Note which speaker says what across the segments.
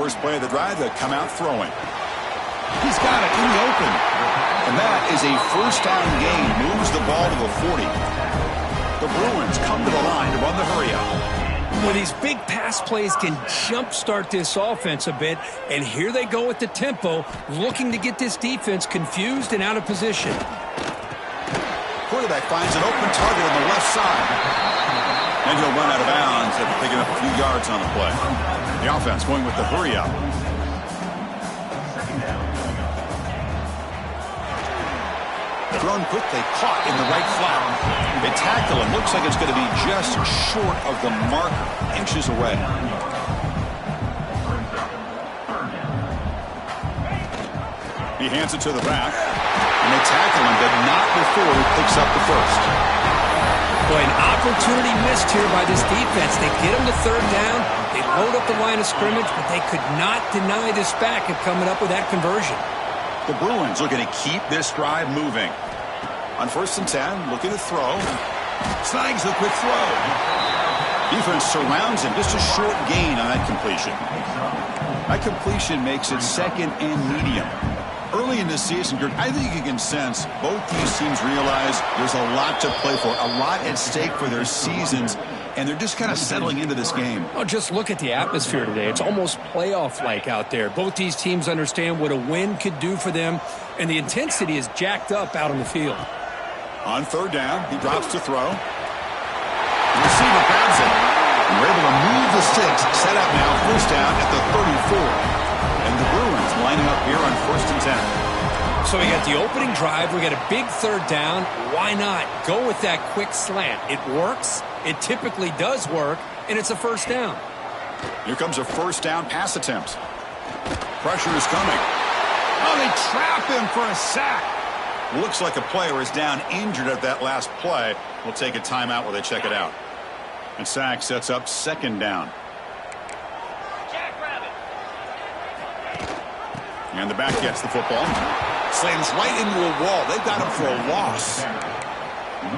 Speaker 1: First play of the drive, they come out throwing. He's got it in the open. And that is a first down gain. Moves the ball to the 40. The Bruins come to the line to run the hurry up.
Speaker 2: Well, these big pass plays can jumpstart this offense a bit, and here they go with the tempo, looking to get this defense confused and out of position.
Speaker 1: Quarterback finds an open target on the left side. And he'll run out of bounds after picking up a few yards on the play. The offense going with the hurry up. Thrown quickly, caught in the right flat. They tackle him. Looks like it's going to be just short of the marker, inches away. He hands it to the back, and they tackle him, but not before he picks up the first.
Speaker 2: Boy, an opportunity missed here by this defense. They get him to third down. They load up the line of scrimmage, but they could not deny this back of coming up with that conversion.
Speaker 1: The Bruins looking to keep this drive moving. On 1st and 10, looking to throw. Snags the quick throw. Defense surrounds him. Just a short gain on that completion. That completion makes it second and medium. Early in this season, I think you can sense both these teams realize there's a lot to play for, a lot at stake for their seasons, and they're just kind of settling into this game.
Speaker 2: Oh, just look at the atmosphere today. It's almost playoff-like out there. Both these teams understand what a win could do for them, and the intensity is jacked up out on the field.
Speaker 1: On 3rd down, he drops to throw. The receiver grabs it. And we're able to move the sticks. Set up now, 1st down at the 34. And the Bruins lining up here on 1st and 10.
Speaker 2: So we got the opening drive. We got a big 3rd down. Why not go with that quick slant? It works. It typically does work, and it's a 1st down.
Speaker 1: Here comes a 1st down pass attempt. Pressure is coming. Oh, they trap him for a sack. Looks like a player is down injured at that last play. We'll take a timeout while they check it out. And sack sets up 2nd down. And the back gets the football. Slams right into a wall. They've got him for a loss.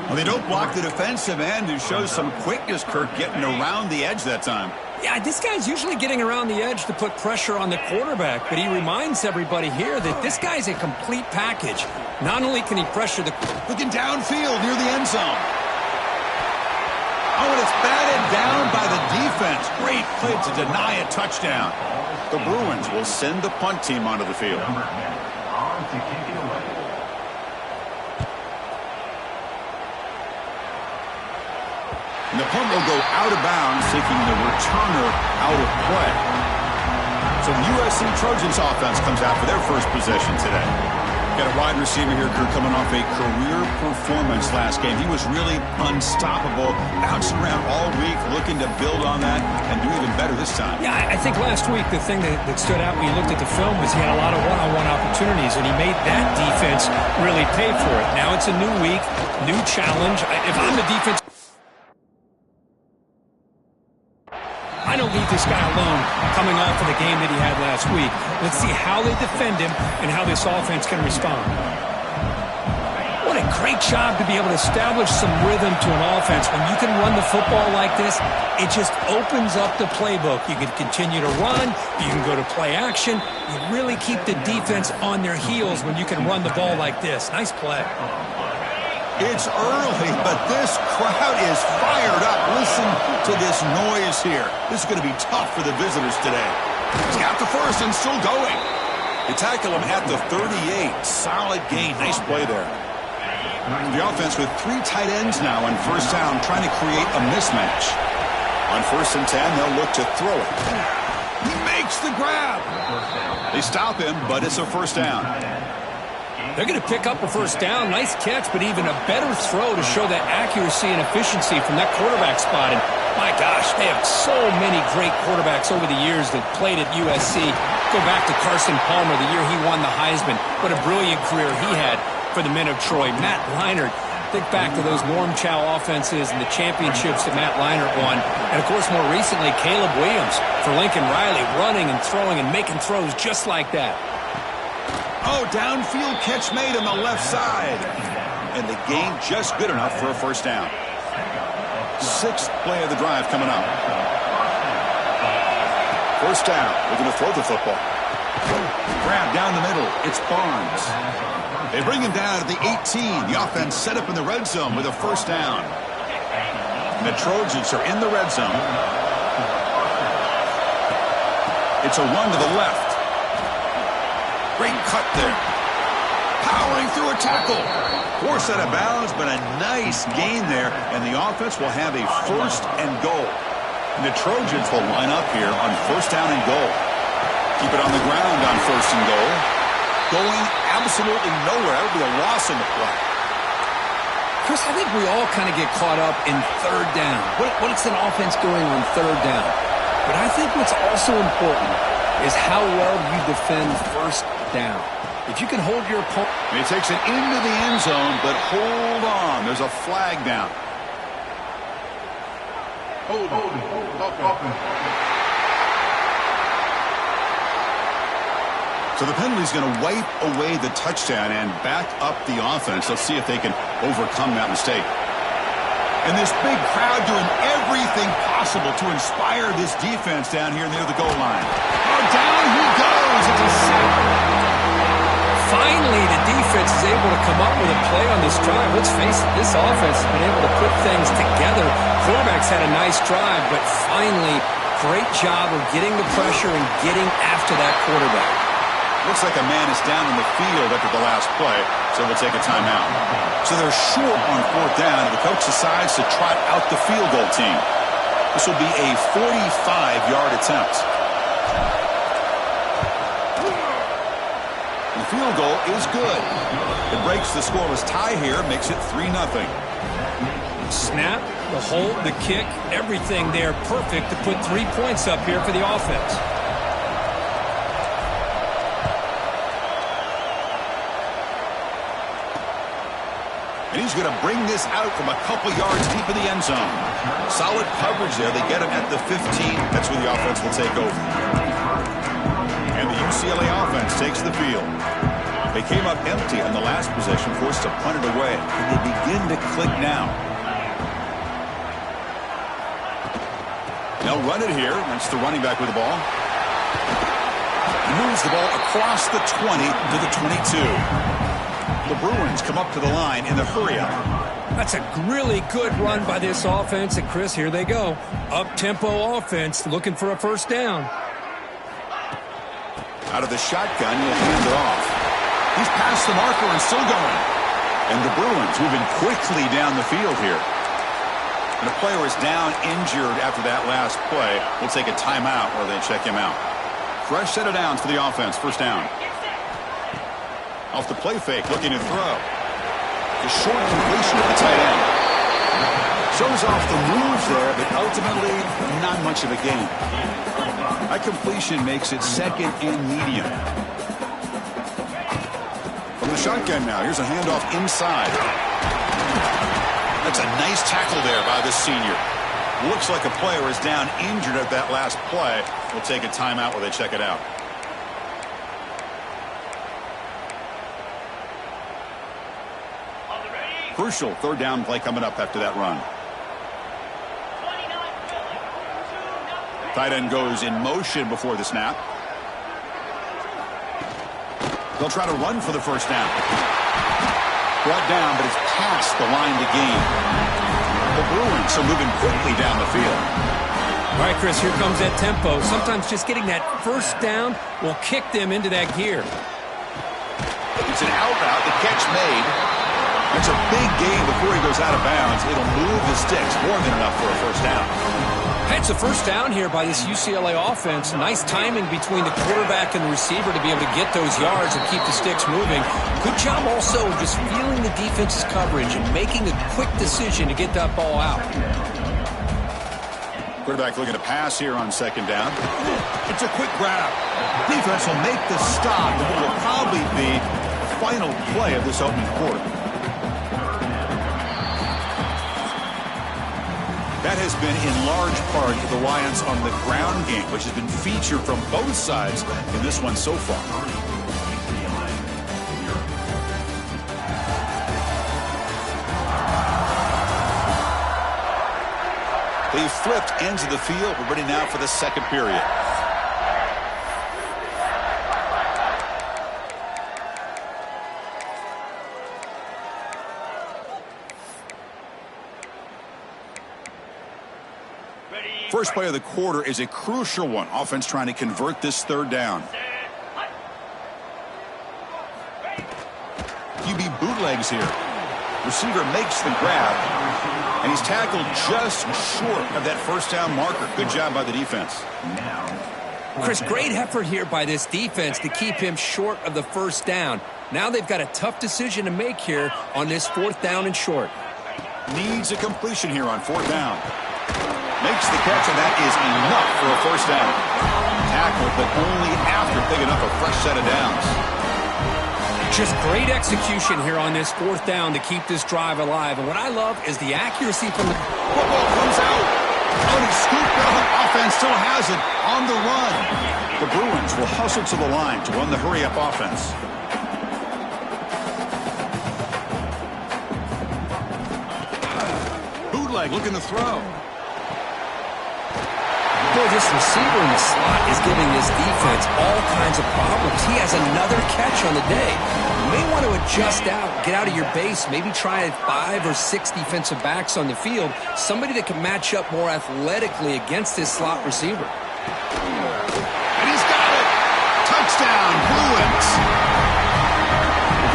Speaker 1: Well, they don't block the defensive end, who shows some quickness, Kirk, getting around the edge that time.
Speaker 2: Yeah, this guy's usually getting around the edge to put pressure on the quarterback, but he reminds everybody here that this guy's a complete package. Not only can he pressure the...
Speaker 1: Looking downfield near the end zone. Oh, and it's batted down by the defense. Great play to deny a touchdown. The Bruins will send the punt team onto the field. And the punt will go out of bounds, taking the returner out of play. So the USC Trojans offense comes out for their first possession today. Got a wide receiver here, Kirk, coming off a career performance last game. He was really unstoppable, bouncing around all week, looking to build on that and do even better this time.
Speaker 2: Yeah, I think last week the thing that stood out when you looked at the film was he had a lot of one-on-one opportunities, and he made that defense really pay for it. Now it's a new week, new challenge. If I'm the defense... I don't leave this guy alone coming off of the game that he had last week. Let's see how they defend him and how this offense can respond. What a great job to be able to establish some rhythm to an offense. When you can run the football like this, it just opens up the playbook. You can continue to run. You can go to play action. You really keep the defense on their heels when you can run the ball like this. Nice play.
Speaker 1: It's early, but this crowd is fired up. Listen to this noise here. This is going to be tough for the visitors today. He's got the first and still going. They tackle him at the 38. Solid gain. Nice play there. The offense with 3 tight ends now on 1st down, trying to create a mismatch. On 1st and 10, they'll look to throw it. He makes the grab. They stop him, but it's a 1st down.
Speaker 2: They're going to pick up a 1st down. Nice catch, but even a better throw to show that accuracy and efficiency from that quarterback spot. And my gosh, they have so many great quarterbacks over the years that played at USC. Go back to Carson Palmer, the year he won the Heisman. What a brilliant career he had for the men of Troy. Matt Leinart. Think back to those Norm Chow offenses and the championships that Matt Leinart won. And, of course, more recently, Caleb Williams for Lincoln Riley, running and throwing and making throws just like that.
Speaker 1: Oh, downfield catch made on the left side. And the gain just good enough for a 1st down. 6th play of the drive coming up. First down. They're going to throw the football. Grab down the middle. It's Barnes. They bring him down at the 18. The offense set up in the red zone with a first down. And the Trojans are in the red zone. It's a run to the left. Great cut there. Powering through a tackle. Forced out of bounds, but a nice gain there. And the offense will have a first and goal. And the Trojans will line up here on first down and goal. Keep it on the ground on first and goal. Going absolutely nowhere. That would be a loss in the play.
Speaker 2: Chris, I think we all kind of get caught up in third down. What is an offense going on third down? But I think what's also important is how well you defend first down. If you can hold your opponent.
Speaker 1: He takes it into the end zone, but hold on. There's a flag down. Hold on. So the penalty is going to wipe away the touchdown and back up the offense. Let's see if they can overcome that mistake. And this big crowd doing everything possible to inspire this defense down here near the goal line. Oh, down he goes. It's a sack.
Speaker 2: Finally, the defense is able to come up with a play on this drive. Let's face it, this offense has been able to put things together. Quarterback's had a nice drive, but finally, great job of getting the pressure and getting after that quarterback.
Speaker 1: Looks like a man is down in the field after the last play, so we'll take a timeout. So they're short on fourth down, and the coach decides to trot out the field goal team. This will be a 45-yard attempt. The field goal is good. It breaks the scoreless tie here, makes it 3-0.
Speaker 2: Snap, the hold, the kick, everything there perfect to put 3 points up here for the offense.
Speaker 1: And he's going to bring this out from a couple yards deep in the end zone. Solid coverage there. They get him at the 15. That's where the offense will take over. And the UCLA offense takes the field. They came up empty on the last possession, forced to punt it away. And they begin to click now. They'll run it here. That's the running back with the ball. He moves the ball across the 20 to the 22. The Bruins come up to the line in the hurry-up.
Speaker 2: That's a really good run by this offense. And, Chris, here they go. Up-tempo offense looking for a first down.
Speaker 1: Out of the shotgun, he'll hand it off. He's past the marker and still going. And the Bruins moving quickly down the field here. And the player is down injured after that last play. We'll take a timeout where they check him out. Fresh set of downs for the offense. First down. Off the play fake, looking to throw. The short completion at the tight end. Shows off the moves there, but ultimately not much of a gain. That completion makes it second and medium. From the shotgun now, here's a handoff inside. That's a nice tackle there by the senior. Looks like a player is down injured at that last play. We'll take a timeout where they check it out. Crucial third down play coming up after that run. Tight end goes in motion before the snap. They'll try to run for the first down. Brought down, but it's past the line to gain. The Bruins are moving quickly down the field.
Speaker 2: All right, Chris, here comes that tempo. Sometimes just getting that first down will kick them into that gear.
Speaker 1: It's an out route. The catch made. It's a big gain before he goes out of bounds. It'll move the sticks more than enough for a first down.
Speaker 2: It's a first down here by this UCLA offense. Nice timing between the quarterback and the receiver to be able to get those yards and keep the sticks moving. Good job also just feeling the defense's coverage and making a quick decision to get that ball out.
Speaker 1: Quarterback looking to pass here on second down. It's a quick grab. Defense will make the stop, and it will probably be the final play of this opening quarter. That has been in large part the reliance on the ground game, which has been featured from both sides in this one so far. They flipped ends of the field. We're ready now for the second period. First play of the quarter is a crucial one. Offense trying to convert this third down. QB bootlegs here. Receiver makes the grab, and he's tackled just short of that first down marker. Good job by the defense.
Speaker 2: Chris, great effort here by this defense to keep him short of the first down. Now they've got a tough decision to make here on this fourth down and short.
Speaker 1: Needs a completion here on fourth down. Makes the catch, and that is enough for a first down. Tackled, but only after picking up a fresh set of downs.
Speaker 2: Just great execution here on this fourth down to keep this drive alive. And what I love is the accuracy from the
Speaker 1: football comes out. Oh, he scooped out. Offense still has it on the run. The Bruins will hustle to the line to run the hurry-up offense. Bootleg looking to throw.
Speaker 2: Boy, this receiver in the slot is giving this defense all kinds of problems. He has another catch on the day. You may want to adjust out, get out of your base, maybe try 5 or 6 defensive backs on the field, somebody that can match up more athletically against this slot receiver.
Speaker 1: And he's got it! Touchdown, Bruins!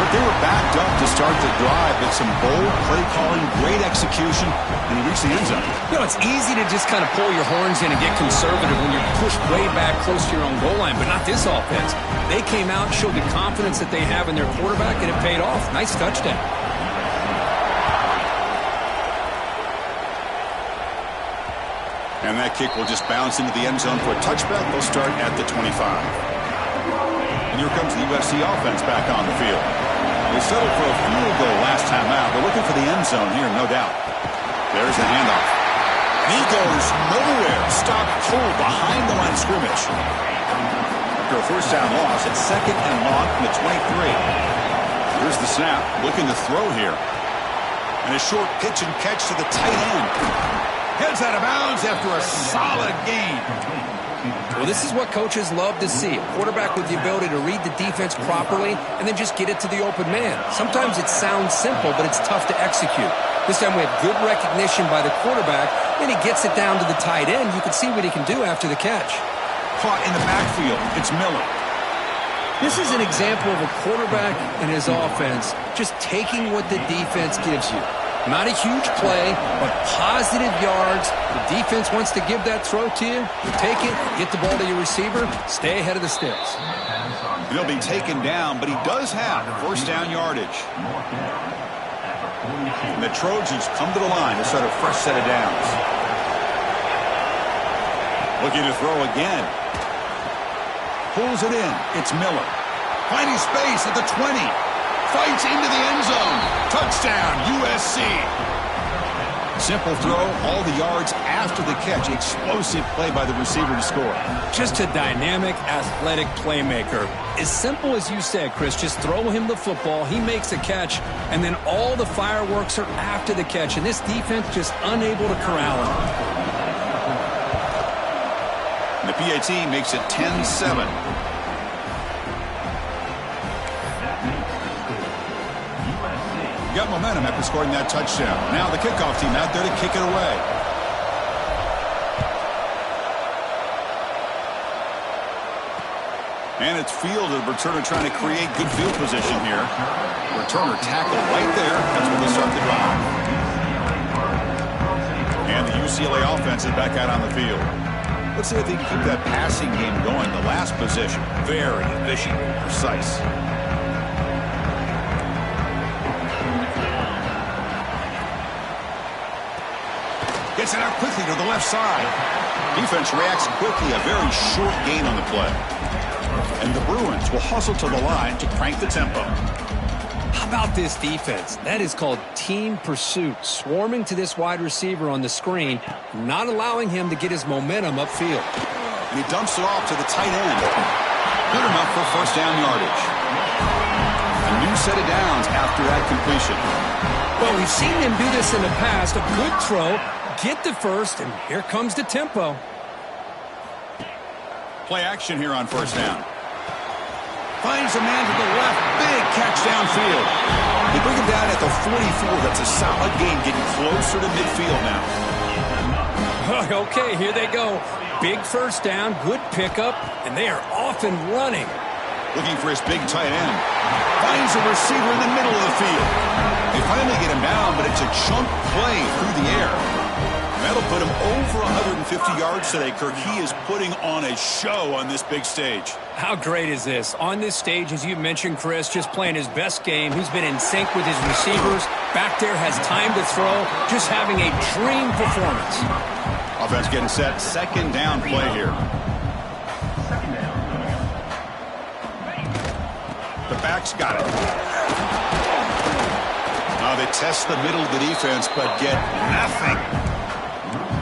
Speaker 1: They were backed up to start the drive, but some bold play calling, great execution, and he reached the end zone.
Speaker 2: You know, it's easy to just kind of pull your horns in and get conservative when you're pushed way back close to your own goal line, but not this offense. They came out and showed the confidence that they have in their quarterback, and it paid off. Nice touchdown.
Speaker 1: And that kick will just bounce into the end zone for a touchback. They'll start at the 25. And here comes the USC offense back on the field. They settled for a field goal last time out. They're looking for the end zone here, no doubt. There's the handoff. And he goes nowhere. Stopped cold behind the line of scrimmage. After a first down loss, it's second and long from the 23. Here's the snap. Looking to throw here. And a short pitch and catch to the tight end. Heads out of bounds after a solid gain.
Speaker 2: Well, this is what coaches love to see. A quarterback with the ability to read the defense properly and then just get it to the open man. Sometimes it sounds simple, but it's tough to execute. This time we have good recognition by the quarterback, and he gets it down to the tight end. You can see what he can do after the catch.
Speaker 1: Caught in the backfield. It's Miller.
Speaker 2: This is an example of a quarterback and his offense just taking what the defense gives you. Not a huge play, but positive yards. The defense wants to give that throw to you. You take it, get the ball to your receiver, stay ahead of the sticks.
Speaker 1: He'll be taken down, but he does have first down yardage. And the Trojans come to the line to start a fresh set of downs. Looking to throw again. Pulls it in. It's Miller. Finding space at the 20. Fights into the end zone. Touchdown, USC. Simple throw, all the yards after the catch. Explosive play by the receiver to score.
Speaker 2: Just a dynamic, athletic playmaker. As simple as you said, Chris, just throw him the football, he makes a catch, and then all the fireworks are after the catch, and this defense just unable to corral him.
Speaker 1: And the PAT makes it 10-7. Got momentum after scoring that touchdown. Now the kickoff team out there to kick it away. And it's fielded. Returner trying to create good field position here. Returner tackled right there. That's when they start the drive. And the UCLA offense is back out on the field. Let's see if they can keep that passing game going. The last possession, very efficient, precise. Gets it out quickly to the left side. Defense reacts quickly. A very short gain on the play. And the Bruins will hustle to the line to crank the tempo.
Speaker 2: How about this defense? That is called team pursuit. Swarming to this wide receiver on the screen, not allowing him to get his momentum upfield.
Speaker 1: And he dumps it off to the tight end. Good enough for first down yardage. A new set of downs after that completion.
Speaker 2: Well, we've seen him do this in the past. A good throw. Get the first, and here comes the tempo.
Speaker 1: Play action here on first down. Finds a man to the left. Big catch downfield. They bring him down at the 44. That's a solid gain, getting closer to midfield now.
Speaker 2: Okay, here they go. Big first down, good pickup, and they are off and running.
Speaker 1: Looking for his big tight end. Finds a receiver in the middle of the field. They finally get him down, but it's a chunk play through the air. That'll put him over 150 yards today, Kirk. He is putting on a show on this big stage.
Speaker 2: How great is this? On this stage, as you mentioned, Chris, just playing his best game. He's been in sync with his receivers. Back there, has time to throw. Just having a dream performance.
Speaker 1: Offense getting set. Second down play here. The back's got it. Now they test the middle of the defense, but get nothing.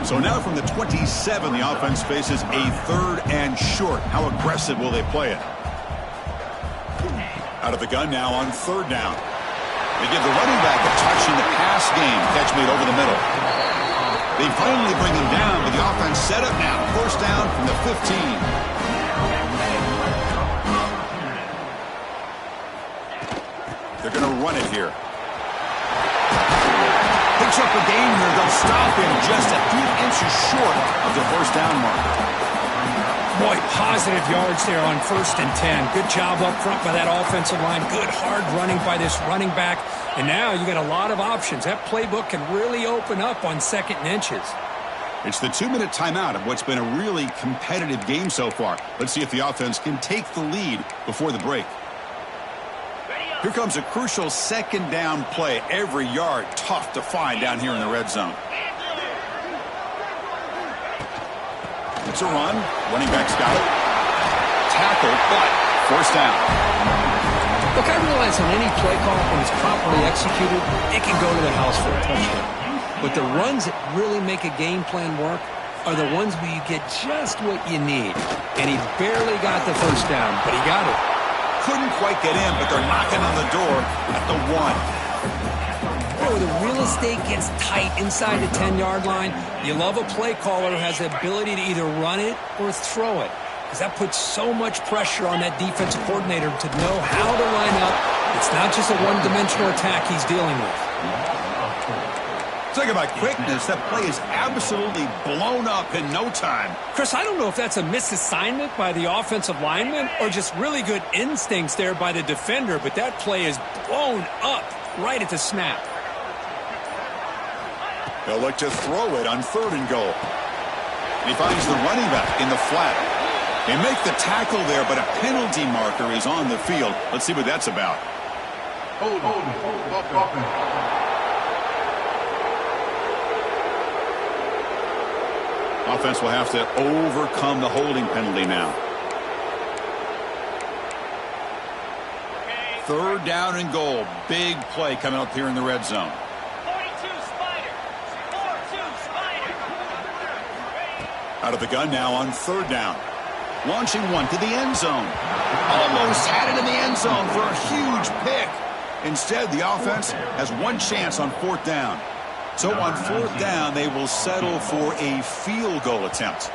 Speaker 1: So now from the 27, the offense faces a 3rd and short. How aggressive will they play it? Out of the gun now on 3rd down. They give the running back a touch in the pass game. Catch made over the middle. They finally bring him down, but the offense set up now. First down from the 15. They're going to run it here. Picks up a gain here. They'll stop him just a few inches short of the first down mark.
Speaker 2: Boy, positive yards there on 1st and 10. Good job up front by that offensive line. Good hard running by this running back. And now you got a lot of options. That playbook can really open up on 2nd and inches.
Speaker 1: It's the 2-minute timeout of what's been a really competitive game so far. Let's see if the offense can take the lead before the break. Here comes a crucial 2nd down play. Every yard tough to find down here in the red zone. It's a run. Running back's got it. Tackle, but first down.
Speaker 2: Look, I realize on any play call, when it's properly executed, it can go to the house for a touchdown. But the runs that really make a game plan work are the ones where you get just what you need. And he barely got the first down, but he got it.
Speaker 1: Couldn't quite get in, but they're knocking on the door at the 1.
Speaker 2: Oh, the real estate gets tight inside the 10-yard line. You love a play caller who has the ability to either run it or throw it, because that puts so much pressure on that defensive coordinator to know how to line up. It's not just a one-dimensional attack he's dealing with.
Speaker 1: Talk about quickness. That play is absolutely blown up in no time.
Speaker 2: Chris, I don't know if that's a misassignment by the offensive lineman or just really good instincts there by the defender, but that play is blown up right at the snap.
Speaker 1: They'll look to throw it on 3rd and goal. He finds the running back in the flat. They make the tackle there, but a penalty marker is on the field. Let's see what that's about. Hold. Offense will have to overcome the holding penalty now. 3rd down and goal. Big play coming up here in the red zone.
Speaker 3: 42 Spider. 4-2 Spider.
Speaker 1: Out of the gun now on 3rd down. Launching one to the end zone. Almost had it in the end zone for a huge pick. Instead, the offense has one chance on 4th down. So on 4th down, they will settle for a field goal attempt.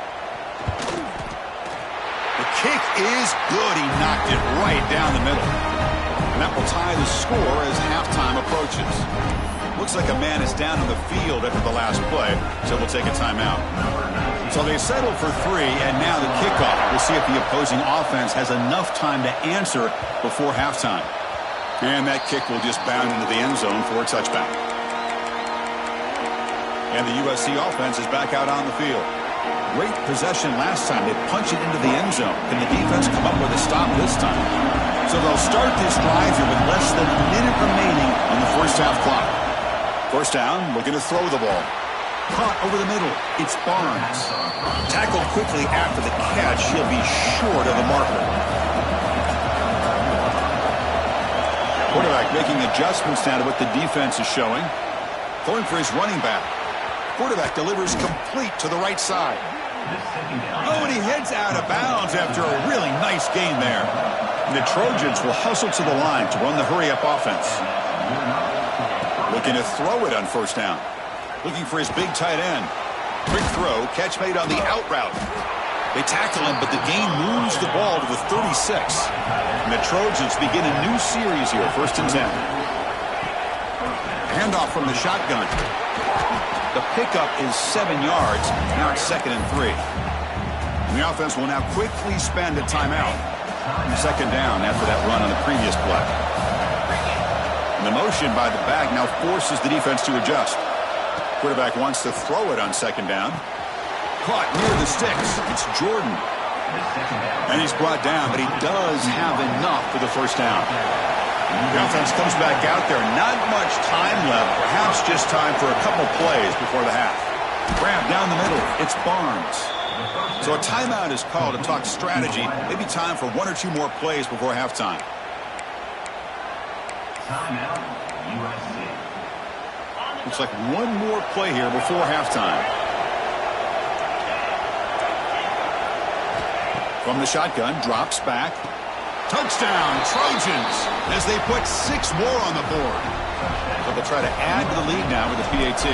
Speaker 1: The kick is good. He knocked it right down the middle. And that will tie the score as halftime approaches. Looks like a man is down on the field after the last play, so we'll take a timeout. So they settle for 3, and now the kickoff. We'll see if the opposing offense has enough time to answer before halftime. And that kick will just bound into the end zone for a touchback. And the USC offense is back out on the field. Great possession last time. They punch it into the end zone. Can the defense come up with a stop this time? So they'll start this drive here with less than a minute remaining on the first half clock. First down, looking to throw the ball. Caught over the middle. It's Barnes. Tackled quickly after the catch. He'll be short of the marker. Quarterback making adjustments now to what the defense is showing. Going for his running back. Quarterback delivers complete to the right side. Oh, and he heads out of bounds after a really nice gain there. And the Trojans will hustle to the line to run the hurry-up offense. Looking to throw it on 1st down. Looking for his big tight end. Quick throw, catch made on the out route. They tackle him, but the gain moves the ball to the 36. And the Trojans begin a new series here, 1st and 10. Handoff from the shotgun. The pickup is 7 yards. Now it's 2nd and 3. And the offense will now quickly spend a timeout. 2nd down after that run on the previous play. And the motion by the back now forces the defense to adjust. Quarterback wants to throw it on 2nd down. Caught near the sticks. It's Jordan. And he's brought down, but he does have enough for the 1st down. The offense comes back out there. Not much time left. Perhaps just time for a couple plays before the half. Grab down the middle. It's Barnes. So a timeout is called to talk strategy. Maybe time for 1 or 2 more plays before halftime.
Speaker 4: Timeout, USC.
Speaker 1: Looks like 1 more play here before halftime. From the shotgun, drops back. Touchdown, Trojans, as they put 6 more on the board. So they'll try to add to the lead now with the PAT.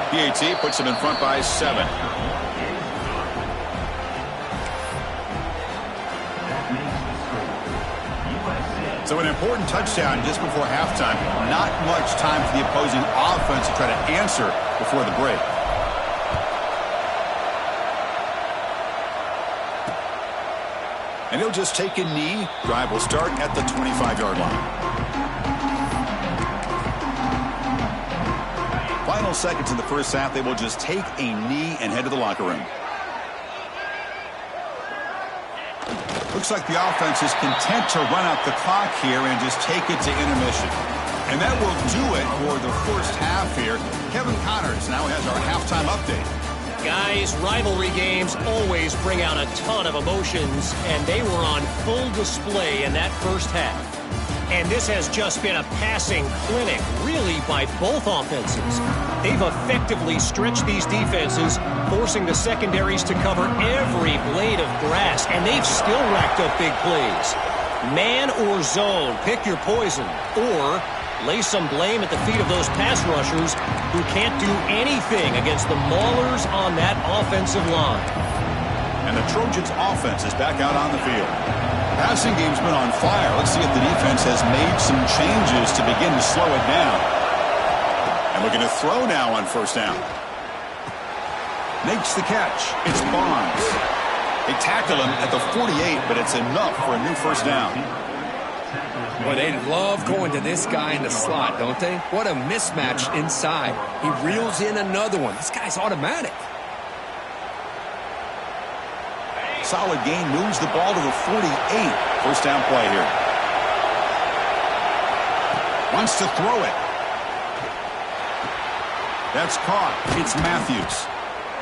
Speaker 1: PAT puts them in front by 7. So an important touchdown just before halftime. Not much time for the opposing offense to try to answer before the break. And he'll just take a knee. Drive will start at the 25-yard line. Final seconds in the 1st half. They will just take a knee and head to the locker room. Looks like the offense is content to run out the clock here and just take it to intermission. And that will do it for the 1st half here. Kevin Connors now has our halftime update.
Speaker 5: Guys, rivalry games always bring out a ton of emotions, and they were on full display in that 1st half. And this has just been a passing clinic, really, by both offenses. They've effectively stretched these defenses, forcing the secondaries to cover every blade of grass, and they've still racked up big plays. Man or zone, pick your poison, or lay some blame at the feet of those pass rushers who can't do anything against the maulers on that offensive line.
Speaker 1: And the Trojans' offense is back out on the field. Passing game's been on fire. Let's see if the defense has made some changes to begin to slow it down. And we're going to throw now on 1st down. Makes the catch. It's Barnes. They tackle him at the 48, but it's enough for a new 1st down.
Speaker 2: Boy, they love going to this guy in the slot, don't they? What a mismatch inside. He reels in another one. This guy's automatic.
Speaker 1: Solid gain, moves the ball to the 48. 1st down play here. Wants to throw it. That's caught. It's Matthews.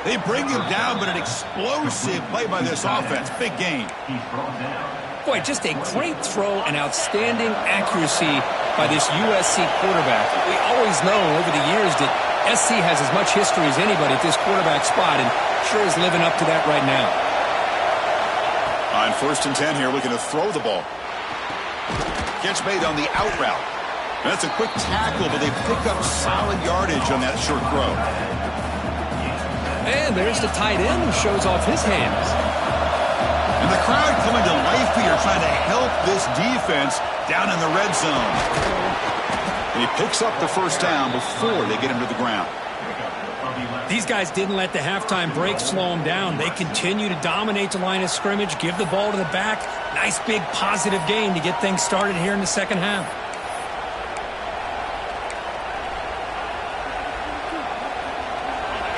Speaker 1: They bring him down, but an explosive play by this offense. Big gain.
Speaker 2: Boy, just a great throw and outstanding accuracy by this USC quarterback. We always know over the years that SC has as much history as anybody at this quarterback spot, and sure is living up to that right now.
Speaker 1: On 1st and 10 here, looking to throw the ball. Catch made on the out route. That's a quick tackle, but they pick up solid yardage on that short throw.
Speaker 2: And there's the tight end who shows off his hands.
Speaker 1: And the crowd coming to life here, trying to help this defense down in the red zone. And he picks up the 1st down before they get him to the ground.
Speaker 2: These guys didn't let the halftime break slow them down. They continue to dominate the line of scrimmage, give the ball to the back. Nice big positive gain to get things started here in the 2nd half.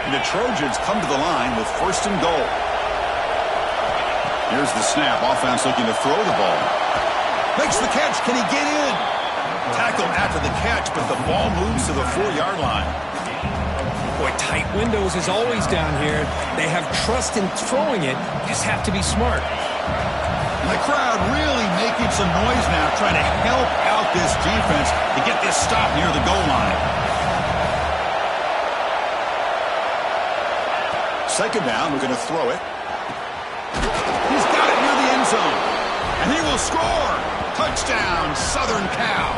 Speaker 1: And the Trojans come to the line with 1st and goal. Here's the snap. Offense looking to throw the ball. Makes the catch. Can he get in? Tackled after the catch, but the ball moves to the 4-yard line.
Speaker 2: Boy, tight windows is always down here. They have trust in throwing it. You just have to be smart.
Speaker 1: And the crowd really making some noise now, trying to help out this defense to get this stop near the goal line. 2nd down. We're going to throw it. He's got it near the end zone. And he will score. Touchdown, Southern Cal.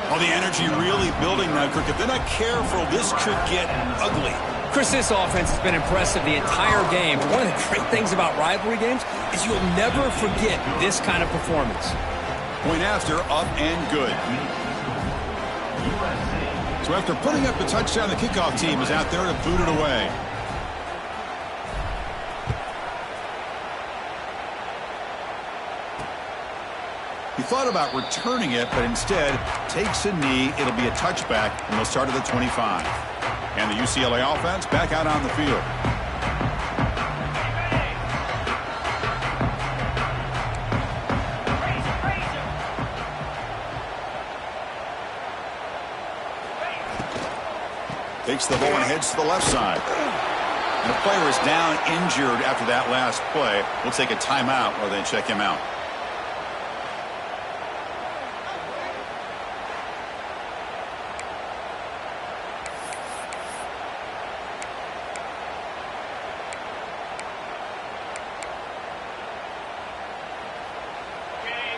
Speaker 1: Well, the energy really building now, Kirk. If they're not careful, this could get ugly.
Speaker 2: Chris, this offense has been impressive the entire game. But one of the great things about rivalry games is you'll never forget this kind of performance.
Speaker 1: Point after, up and good. So after putting up the touchdown, the kickoff team is out there to boot it away. He thought about returning it, but instead takes a knee. It'll be a touchback, and they'll start at the 25. And the UCLA offense back out on the field. Takes the ball and heads to the left side. And the player is down injured after that last play. We'll take a timeout or then check him out.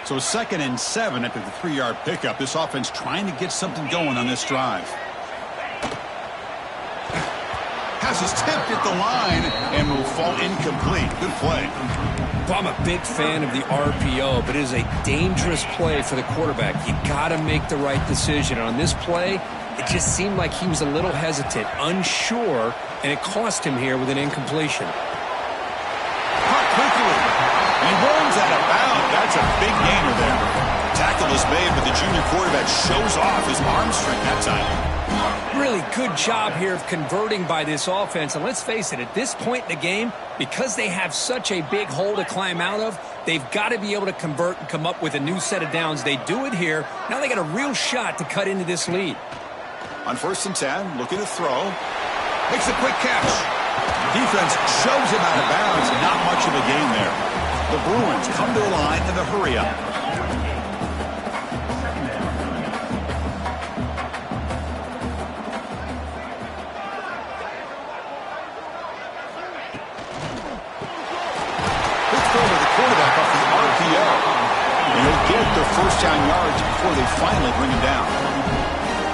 Speaker 1: So 2nd and 7 after the 3-yard pickup. This offense trying to get something going on this drive. Pass is tipped at the line and will fall incomplete. Good play.
Speaker 2: Well, I'm a big fan of the RPO, but it is a dangerous play for the quarterback. You got to make the right decision. And on this play, it just seemed like he was a little hesitant, unsure, and it cost him here with an incompletion.
Speaker 1: Caught quickly. And he runs out of bounds. That's a big gainer there. Tackle is made, but the junior quarterback shows off his arm strength that time.
Speaker 2: Really good job here of converting by this offense. And let's face it, at this point in the game, because they have such a big hole to climb out of, they've got to be able to convert and come up with a new set of downs. They do it here. Now they got a real shot to cut into this lead.
Speaker 1: On 1st and 10, looking to throw. Makes a quick catch. Defense shoves him out of bounds. Not much of a gain there. The Bruins come to the line in the hurry up. First down yards before they finally bring him down.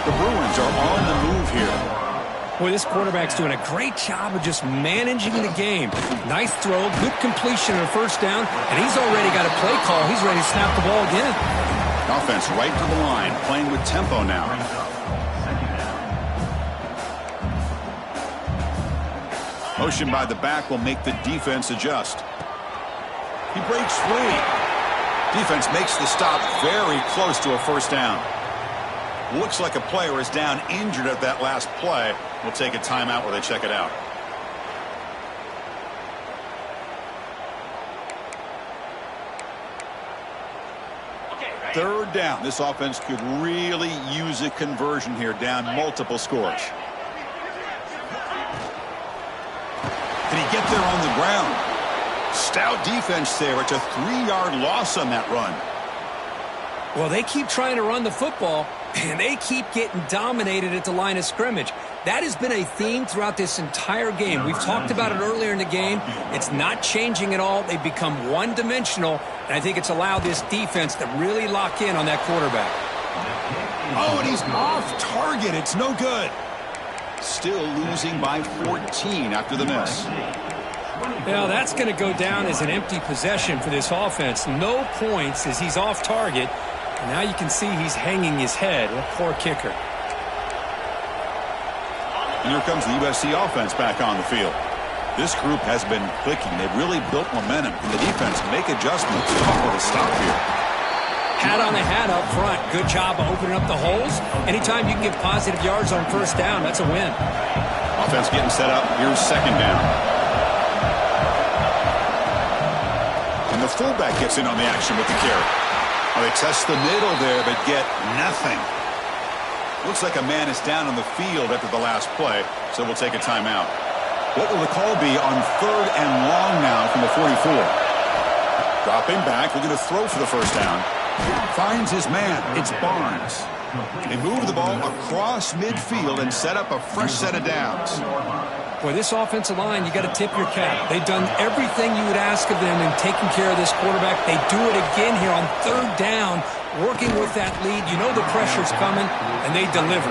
Speaker 1: The Bruins are on the move here.
Speaker 2: Boy, this quarterback's doing a great job of just managing the game. Nice throw, good completion on a 1st down, and he's already got a play call. He's ready to snap the ball again.
Speaker 1: Offense right to the line, playing with tempo now. Motion by the back will make the defense adjust. He breaks free. Defense makes the stop very close to a 1st down. Looks like a player is down injured at that last play. We'll take a timeout while they check it out.
Speaker 3: Okay,
Speaker 1: 3rd down. This offense could really use a conversion here, down multiple scores. Did he get there on the ground? Stout defense there. It's a 3-yard loss on that run.
Speaker 2: Well, they keep trying to run the football, and they keep getting dominated at the line of scrimmage. That has been a theme throughout this entire game. We've talked about it earlier in the game. It's not changing at all. They've become one-dimensional, and I think it's allowed this defense to really lock in on that quarterback.
Speaker 1: Oh, and he's off target. It's no good. Still losing by 14 after the miss.
Speaker 2: Well, that's going to go down as an empty possession for this offense. No points as he's off target. And now you can see he's hanging his head. What a poor kicker.
Speaker 1: And here comes the USC offense back on the field. This group has been clicking. They've really built momentum. And the defense make adjustments. Tough with a stop here.
Speaker 2: Hat on the hat up front. Good job of opening up the holes. Anytime you can get positive yards on 1st down, that's a win.
Speaker 1: Offense getting set up. Here's 2nd down. And the fullback gets in on the action with the carry. Oh, they test the middle there, but get nothing. Looks like a man is down on the field after the last play, so we'll take a timeout. What will the call be on 3rd and long now from the 44? Dropping back, looking to throw for the 1st down. Finds his man. It's Barnes. They move the ball across midfield and set up a fresh set of downs.
Speaker 2: Boy, this offensive line, you got to tip your cap. They've done everything you would ask of them in taking care of this quarterback. They do it again here on 3rd down, working with that lead. You know the pressure's coming, and they deliver.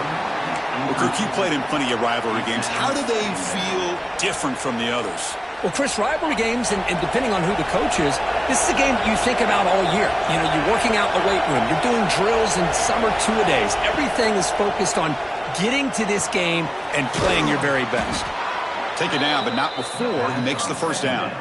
Speaker 1: Well, Kirk, you played in plenty of rivalry games. How do they feel different from the others?
Speaker 2: Well, Chris, rivalry games, and depending on who the coach is, this is a game you think about all year. You know, you're working out in the weight room. You're doing drills in summer two-a-days. Everything is focused on getting to this game and playing your very best.
Speaker 1: Take it down, but not before he makes the first down.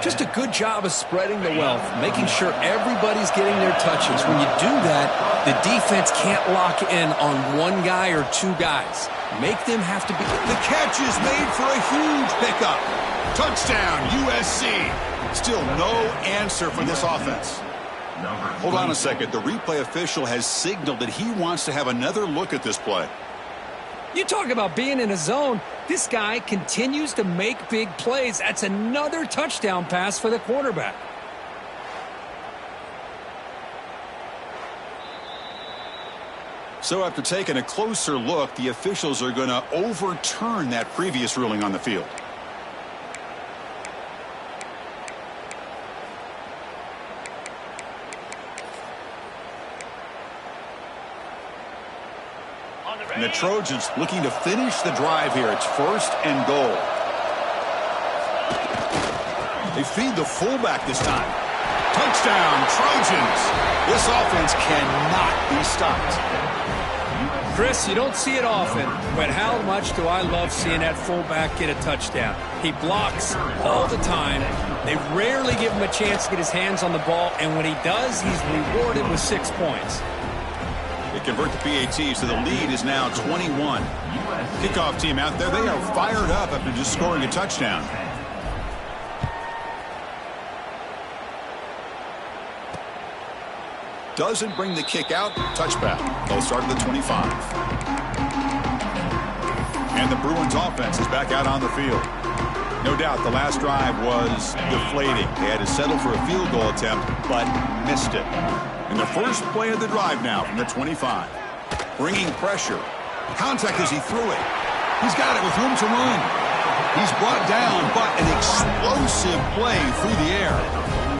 Speaker 2: Just a good job of spreading the wealth, making sure everybody's getting their touches. When you do that, the defense can't lock in on one guy or two guys. Make them have to be.
Speaker 1: The catch is made for a huge pickup. Touchdown, USC. Still no answer for this offense. Hold on a second. The replay official has signaled that he wants to have another look at this play.
Speaker 2: You talk about being in a zone. This guy continues to make big plays. That's another touchdown pass for the quarterback.
Speaker 1: So after taking a closer look, the officials are going to overturn that previous ruling on the field. And the Trojans looking to finish the drive here. It's 1st and goal. They feed the fullback this time. Touchdown, Trojans. This offense cannot be stopped.
Speaker 2: Chris, you don't see it often, but how much do I love seeing that fullback get a touchdown. He blocks all the time. They rarely give him a chance to get his hands on the ball, and when he does, he's rewarded with 6 points.
Speaker 1: They convert the PAT, so the lead is now 21. Kickoff team out there, they are fired up after just scoring a touchdown. Doesn't bring the kick out. Touchback. They'll start at the 25. And the Bruins offense is back out on the field. No doubt the last drive was deflating. They had to settle for a field goal attempt, but missed it. And the first play of the drive now from the 25. Bringing pressure. Contact as he threw it. He's got it with room to run. He's brought down, but an explosive play through the air.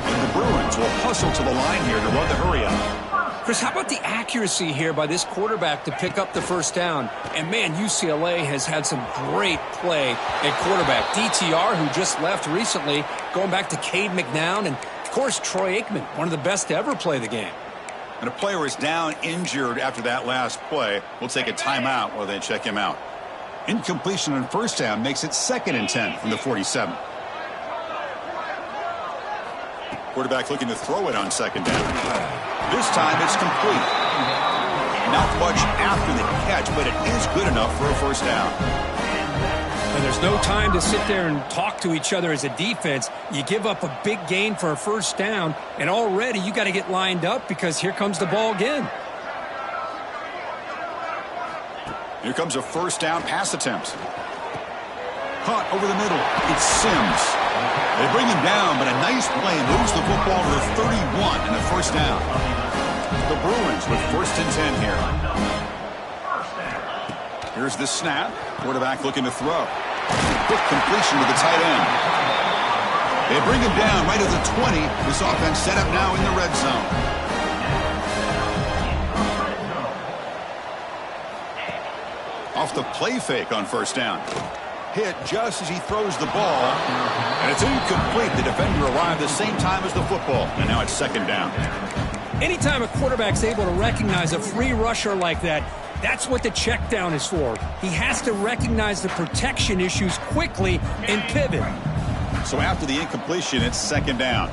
Speaker 1: And the Bruins will hustle to the line here to run the hurry up.
Speaker 2: Chris, how about the accuracy here by this quarterback to pick up the first down? And, man, UCLA has had some great play at quarterback. DTR, who just left recently, going back to Cade McNown, and, of course, Troy Aikman, one of the best to ever play the game.
Speaker 1: And a player is down injured after that last play. We'll take a timeout while they check him out. Incompletion on first down makes it 2nd and 10 from the 47. Quarterback looking to throw it on 2nd down. This time it's complete. Not much after the catch, but it is good enough for a first down.
Speaker 2: And there's no time to sit there and talk to each other as a defense. You give up a big gain for a first down, and already you got to get lined up because here comes the ball again.
Speaker 1: Here comes a first down pass attempt. Caught over the middle. It's Sims. They bring him down, but a nice play moves the football to the 31 and a first down. The Bruins with 1st and 10 here. Here's the snap. Quarterback looking to throw. Quick completion to the tight end. They bring him down right at the 20. This offense set up now in the red zone. Off the play fake on first down. Hit just as he throws the ball. And it's incomplete. The defender arrived the same time as the football. And now it's 2nd down.
Speaker 2: Anytime a quarterback's able to recognize a free rusher like that, that's what the check down is for. He has to recognize the protection issues quickly and pivot.
Speaker 1: So after the incompletion, it's 2nd down.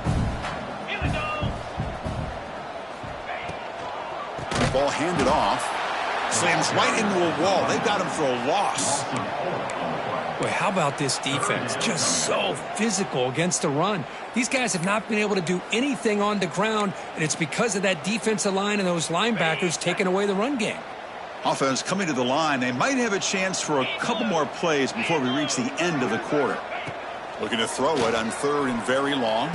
Speaker 1: Ball handed off. Slams right into a wall. They've got him for a loss.
Speaker 2: Boy, how about this defense? Just so physical against the run. These guys have not been able to do anything on the ground, and it's because of that defensive line and those linebackers taking away the run game.
Speaker 1: Offense coming to the line. They might have a chance for a couple more plays before we reach the end of the quarter. Looking to throw it on 3rd and very long.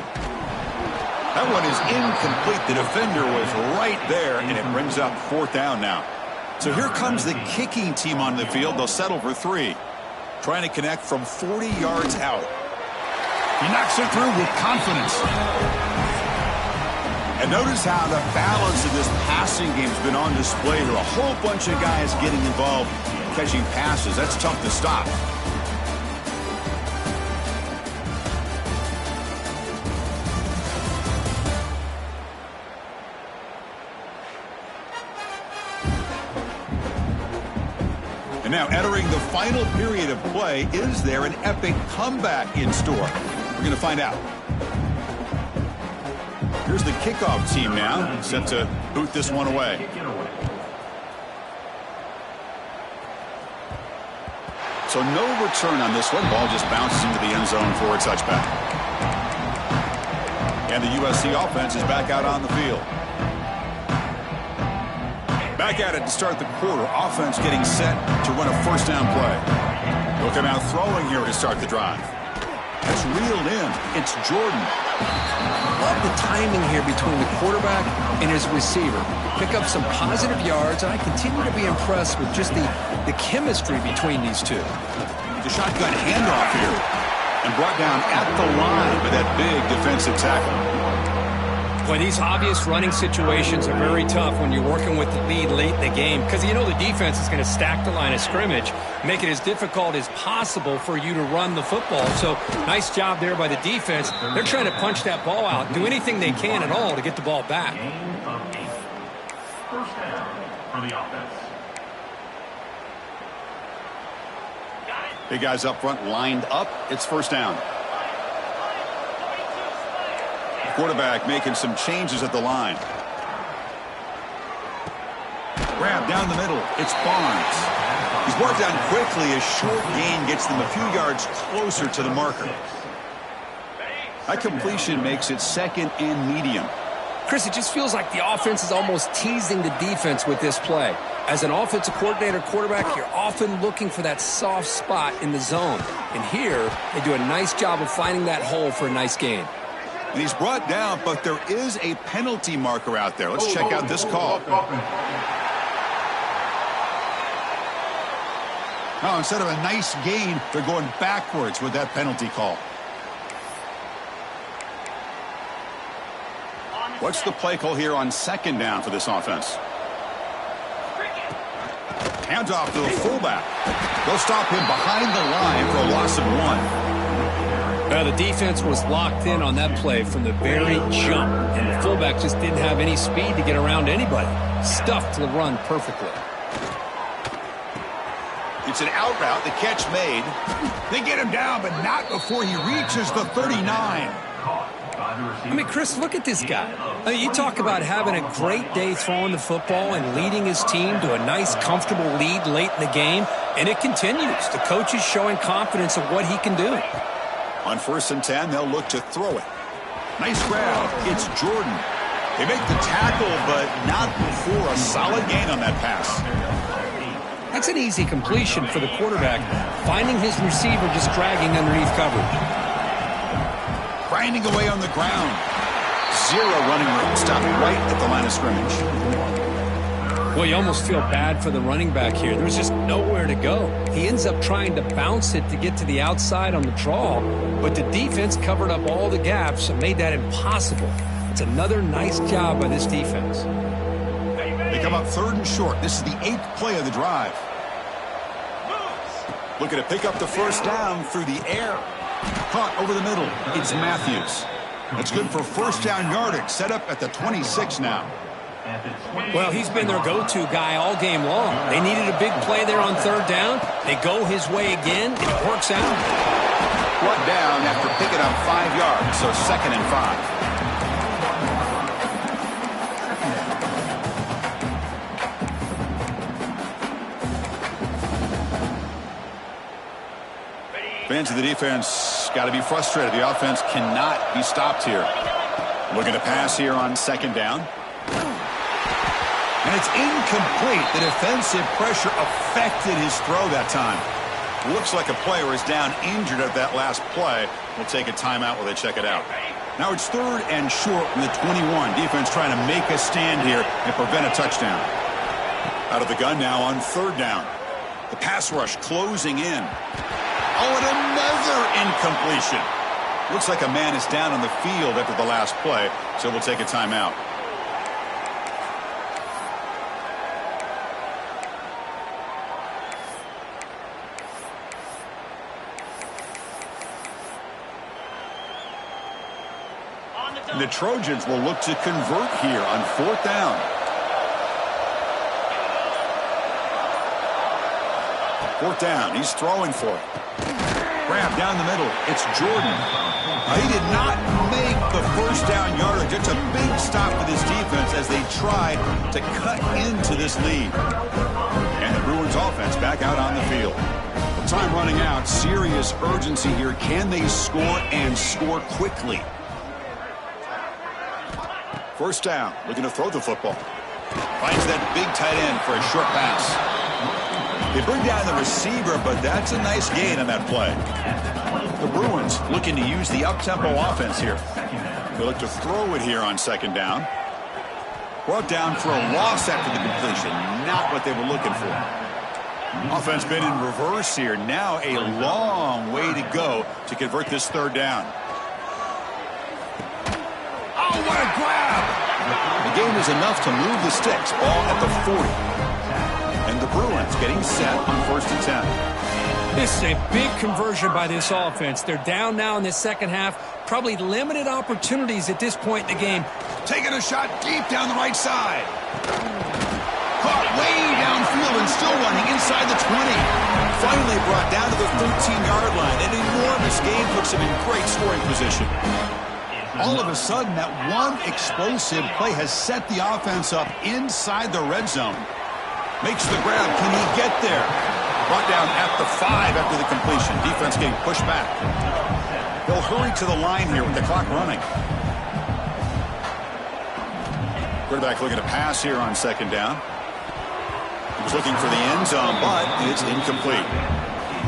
Speaker 1: That one is incomplete. The defender was right there, and it brings up 4th down now. So here comes the kicking team on the field. They'll settle for 3. Trying to connect from 40 yards out. He knocks it through with confidence. And notice how the balance of this passing game has been on display here. A whole bunch of guys getting involved catching passes. That's tough to stop. now entering the final period of play, is there an epic comeback in store? We're going to find out. Here's the kickoff team now, set to boot this one away. So no return on this one. Ball just bounces into the end zone for a touchback. And the USC offense is back out on the field. Back at it to start the quarter. Offense getting set to run a first down play. Looking out throwing here to start the drive. That's reeled in. It's Jordan.
Speaker 2: Love the timing here between the quarterback and his receiver. Pick up some positive yards, and I continue to be impressed with just the chemistry between these two.
Speaker 1: The shotgun handoff here. And brought down at the line by that big defensive tackle.
Speaker 2: Boy, these obvious running situations are very tough when you're working with the lead late in the game because you know the defense is going to stack the line of scrimmage, make it as difficult as possible for you to run the football. So nice job there by the defense. They're trying to punch that ball out, do anything they can at all to get the ball back.
Speaker 4: First down for the offense.
Speaker 1: Big guys up front lined up. It's first down. Quarterback making some changes at the line. Grab down the middle. It's Barnes. He's brought down quickly. A short gain gets them a few yards closer to the marker. That completion makes it second and medium.
Speaker 2: Chris, it just feels like the offense is almost teasing the defense with this play. As an offensive coordinator quarterback, you're often looking for that soft spot in the zone. And here, they do a nice job of finding that hole for a nice gain.
Speaker 1: And he's brought down, but there is a penalty marker out there. Let's check out this call. Now, instead of a nice gain, they're going backwards with that penalty call. What's the play call here on second down for this offense? Handoff to the fullback. They'll stop him behind the line for a loss of 1.
Speaker 2: Now, the defense was locked in on that play from the very jump, and the fullback just didn't have any speed to get around anybody. Stuffed the run perfectly.
Speaker 1: It's an out route. The catch made. They get him down, but not before he reaches the 39.
Speaker 2: I mean, Chris, look at this guy. I mean, you talk about having a great day throwing the football and leading his team to a nice, comfortable lead late in the game, and it continues. The coach is showing confidence of what he can do.
Speaker 1: On 1st and 10, they'll look to throw it. Nice grab. It's Jordan. They make the tackle, but not before a solid gain on that pass.
Speaker 2: That's an easy completion for the quarterback, finding his receiver just dragging underneath coverage.
Speaker 1: Grinding away on the ground. Zero running room. Stopped right at the line of scrimmage.
Speaker 2: Well, you almost feel bad for the running back here. There's just nowhere to go. He ends up trying to bounce it to get to the outside on the draw, but the defense covered up all the gaps and made that impossible. It's another nice job by this defense.
Speaker 1: They come up 3rd and short. This is the 8th play of the drive. Looking to pick up the first down through the air. Caught over the middle. It's Matthews. That's good for first down yardage. Set up at the 26 now.
Speaker 2: Well, he's been their go-to guy all game long. They needed a big play there on 3rd down. They go his way again, and it works out.
Speaker 1: Brought down after picking up 5 yards, so 2nd and 5. Fans of the defense got to be frustrated. The offense cannot be stopped here. Looking to pass here on 2nd down. And it's incomplete. The defensive pressure affected his throw that time. Looks like a player is down injured at that last play. We'll take a timeout while they check it out. Now it's 3rd and short from the 21. Defense trying to make a stand here and prevent a touchdown. Out of the gun now on 3rd down. The pass rush closing in. Oh, and another incompletion. Looks like a man is down on the field after the last play, so we'll take a timeout. The Trojans will look to convert here on 4th down. Fourth down. He's throwing for it. Grab down the middle. It's Jordan. He did not make the first down yardage. It's a big stop for this defense as they try to cut into this lead. And the Bruins offense back out on the field. Time running out. Serious urgency here. Can they score and score quickly? First down. Looking to throw the football. Finds that big tight end for a short pass. They bring down the receiver, but that's a nice gain on that play. The Bruins looking to use the up-tempo offense here. They look to throw it here on second down. Brought down for a loss after the completion. Not what they were looking for. Offense been in reverse here. Now a long way to go to convert this third down. Oh, what a grab! The gain is enough to move the sticks. Ball at the 40. And the Bruins getting set on first and 10.
Speaker 2: This is a big conversion by this offense. They're down now in the second half. Probably limited opportunities at this point in the game.
Speaker 1: Taking a shot deep down the right side. Caught way downfield and still running inside the 20. Finally brought down to the 13-yard line. An enormous gain puts him in great scoring position. All of a sudden, that one explosive play has set the offense up inside the red zone. Makes the grab. Can he get there? Brought down at the 5 after the completion. Defense getting pushed back. They'll hurry to the line here with the clock running. Quarterback looking to pass here on second down. He was looking for the end zone, but it's incomplete.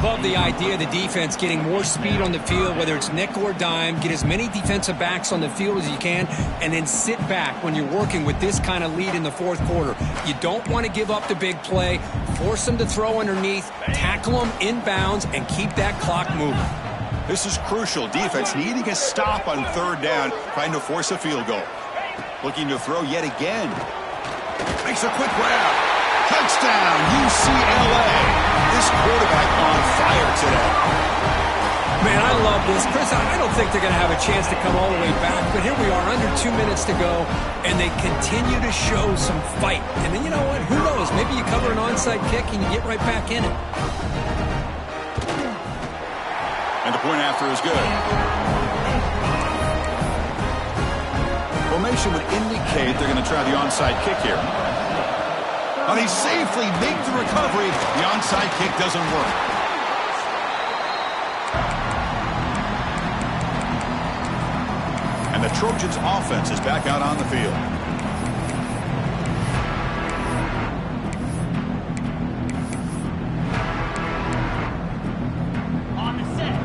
Speaker 2: Love the idea of the defense getting more speed on the field, whether it's nickel or dime. Get as many defensive backs on the field as you can, and then sit back when you're working with this kind of lead in the fourth quarter. You don't want to give up the big play. Force them to throw underneath, tackle them inbounds, and keep that clock moving.
Speaker 1: This is crucial. Defense needing a stop on third down, trying to force a field goal. Looking to throw yet again. Makes a quick grab. Touchdown, UCLA. This quarterback on fire today.
Speaker 2: Man, I love this. Chris, I don't think they're going to have a chance to come all the way back, but here we are, under 2 minutes to go, and they continue to show some fight. And then, you know what? Who knows? Maybe you cover an onside kick and you get right back in it.
Speaker 1: And the point after is good. Formation would indicate they're going to try the onside kick here. And they safely make the recovery. The onside kick doesn't work. And the Trojans' offense is back out on the field.
Speaker 3: On the set.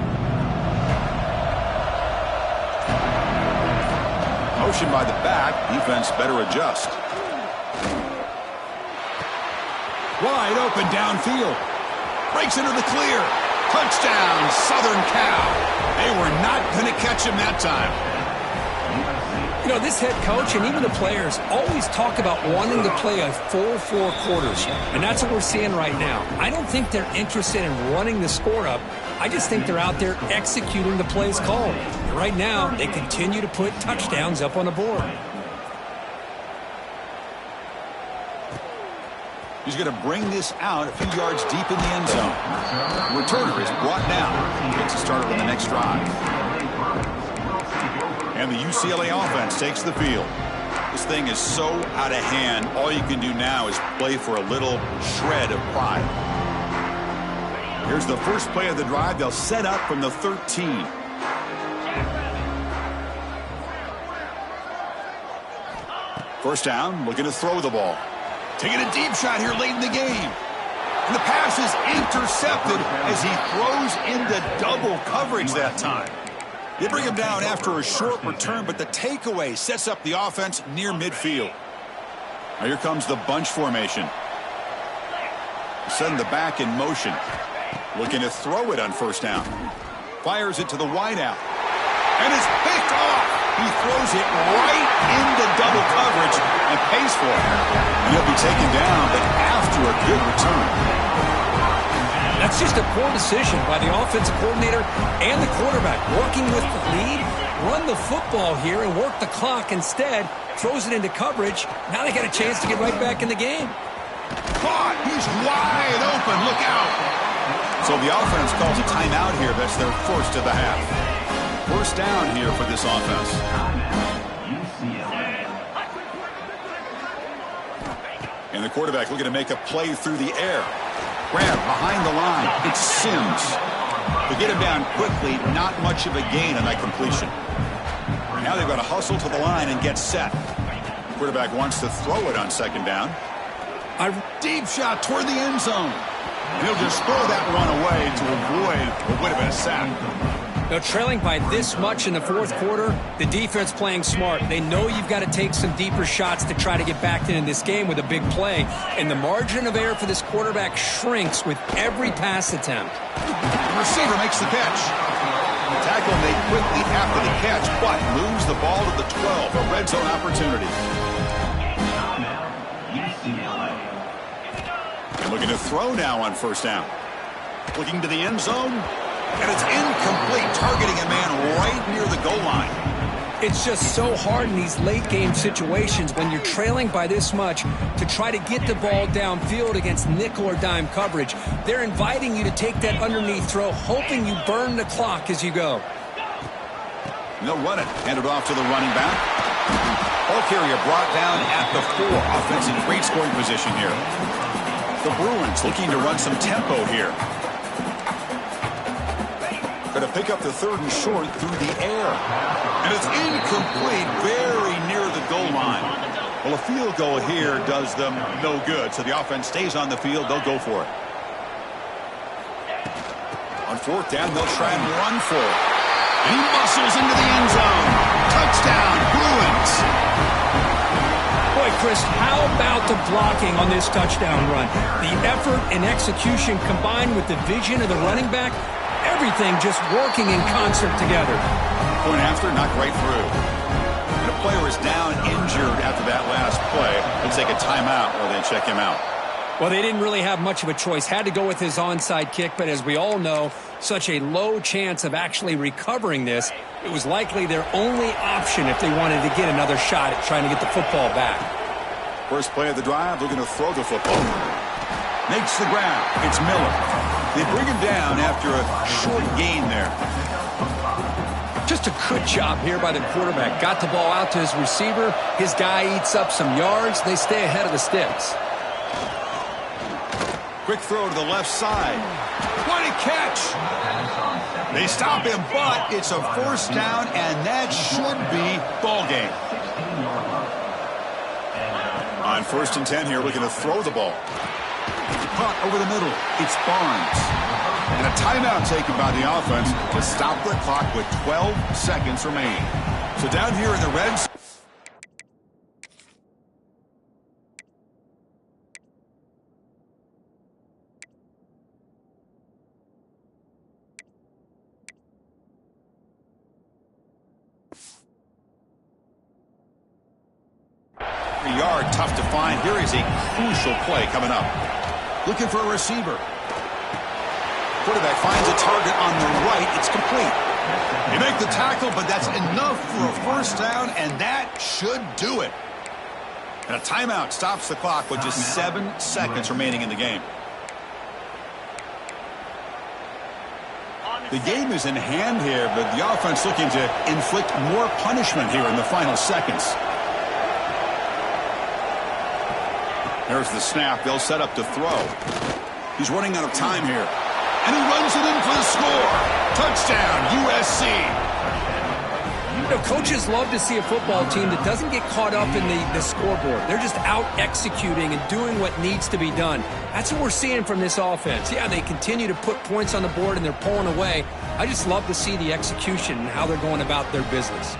Speaker 1: Motion by the back. Defense better adjust. Wide open downfield. Breaks into the clear. Touchdown, Southern Cal. They were not going to catch him that time.
Speaker 2: You know, this head coach and even the players always talk about wanting to play a full 4 quarters, and that's what we're seeing right now. I don't think they're interested in running the score up. I just think they're out there executing the plays called. And right now, they continue to put touchdowns up on the board.
Speaker 1: He's going to bring this out a few yards deep in the end zone. The returner is brought down. Gets a starter on the next drive. And the UCLA offense takes the field. This thing is so out of hand. All you can do now is play for a little shred of pride. Here's the first play of the drive. They'll set up from the 13. First down, looking to throw the ball. Taking a deep shot here late in the game. And the pass is intercepted as he throws into double coverage that time. They bring him down after a short return, but the takeaway sets up the offense near midfield. Now here comes the bunch formation. Sending the back in motion. Looking to throw it on first down. Fires it to the wideout. And it's picked off. He throws it right into double coverage and pays for it. And he'll be taken down, but after a good return.
Speaker 2: That's just a poor decision by the offensive coordinator and the quarterback. Working with the lead, run the football here and work the clock instead. Throws it into coverage. Now they got a chance to get right back in the game.
Speaker 1: Caught. He's wide open. Look out. So the offense calls a timeout here. That's their first of the half. First down here for this offense. And the quarterback looking to make a play through the air. Grab behind the line. It's Sims. They get him down quickly. Not much of a gain on that completion. Now they've got to hustle to the line and get set. Quarterback wants to throw it on second down. A deep shot toward the end zone. And he'll just throw that one away to avoid what would have been a sack.
Speaker 2: Now, trailing by this much in the fourth quarter, the defense playing smart. They know you've got to take some deeper shots to try to get back into this game with a big play. And the margin of error for this quarterback shrinks with every pass attempt.
Speaker 1: The receiver makes the catch. The tackle made quickly after the catch, but moves the ball to the 12, a red zone opportunity. And looking to throw now on first down. Looking to the end zone, and it's incomplete, targeting a man right near the goal line.
Speaker 2: It's just so hard in these late-game situations when you're trailing by this much to try to get the ball downfield against nickel or dime coverage. They're inviting you to take that underneath throw, hoping you burn the clock as you go.
Speaker 1: They'll run it. Hand it off to the running back. Ball carrier brought down at the 4. Offense in great scoring position here. The Bruins looking to run some tempo here. Going to pick up the third and short through the air. And it's incomplete, very near the goal line. Well, a field goal here does them no good. So the offense stays on the field. They'll go for it. On fourth down, they'll try and run for it. And he muscles into the end zone. Touchdown, Bruins.
Speaker 2: Boy, Chris, how about the blocking on this touchdown run? The effort and execution combined with the vision of the running back, everything just working in concert together.
Speaker 1: Point after, knocked right through. And a player is down injured after that last play. They'll take a timeout or they check him out.
Speaker 2: Well, they didn't really have much of a choice. Had to go with his onside kick, but as we all know, such a low chance of actually recovering this. It was likely their only option if they wanted to get another shot at trying to get the football back.
Speaker 1: First play of the drive, looking to throw the football. Makes the grab. It's Miller. They bring him down after a short gain there.
Speaker 2: Just a good job here by the quarterback. Got the ball out to his receiver. His guy eats up some yards. They stay ahead of the sticks.
Speaker 1: Quick throw to the left side. What a catch! They stop him, but it's a first down, and that should be ball game. On 1st and 10 here, looking to throw the ball. Caught over the middle. It's Barnes. And a timeout taken by the offense to stop the clock with 12 seconds remaining. So down here in the Reds. Yard, tough to find. Here is a crucial play coming up. Looking for a receiver. Quarterback finds a target on the right. It's complete. They make the tackle, but that's enough for a first down, and that should do it. And a timeout stops the clock with just 7 seconds remaining in the game. The game is in hand here, but the offense looking to inflict more punishment here in the final seconds. There's the snap. They'll set up to throw. He's running out of time here. And he runs it in for the score. Touchdown, USC.
Speaker 2: You know, coaches love to see a football team that doesn't get caught up in the scoreboard. They're just out executing and doing what needs to be done. That's what we're seeing from this offense. Yeah, they continue to put points on the board and they're pulling away. I just love to see the execution and how they're going about their business.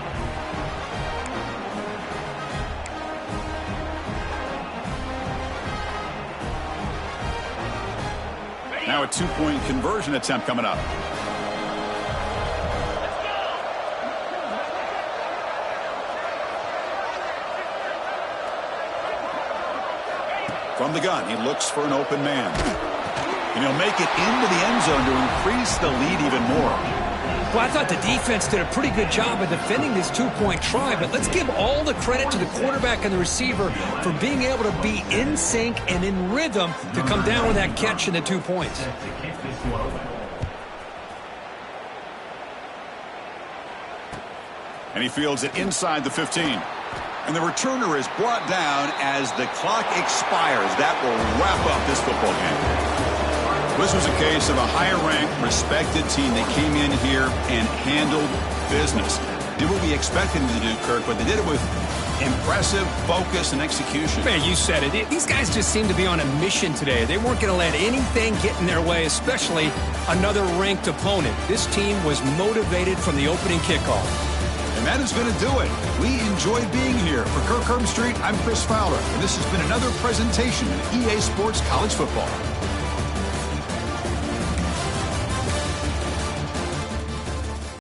Speaker 1: Now a 2-point conversion attempt coming up. From the gun, he looks for an open man. And he'll make it into the end zone to increase the lead even more.
Speaker 2: Well, I thought the defense did a pretty good job of defending this two-point try, but let's give all the credit to the quarterback and the receiver for being able to be in sync and in rhythm to come down with that catch and the 2 points.
Speaker 1: And he fields it inside the 15. And the returner is brought down as the clock expires. That will wrap up this football game. This was a case of a higher-ranked, respected team that came in here and handled business. Did what we expected them to do, Kirk, but they did it with impressive focus and execution.
Speaker 2: Man, you said it. These guys just seem to be on a mission today. They weren't going to let anything get in their way, especially another ranked opponent. This team was motivated from the opening kickoff.
Speaker 1: And that is going to do it. We enjoyed being here. For Kirk Herbstreit, I'm Chris Fowler, and this has been another presentation of EA Sports College Football.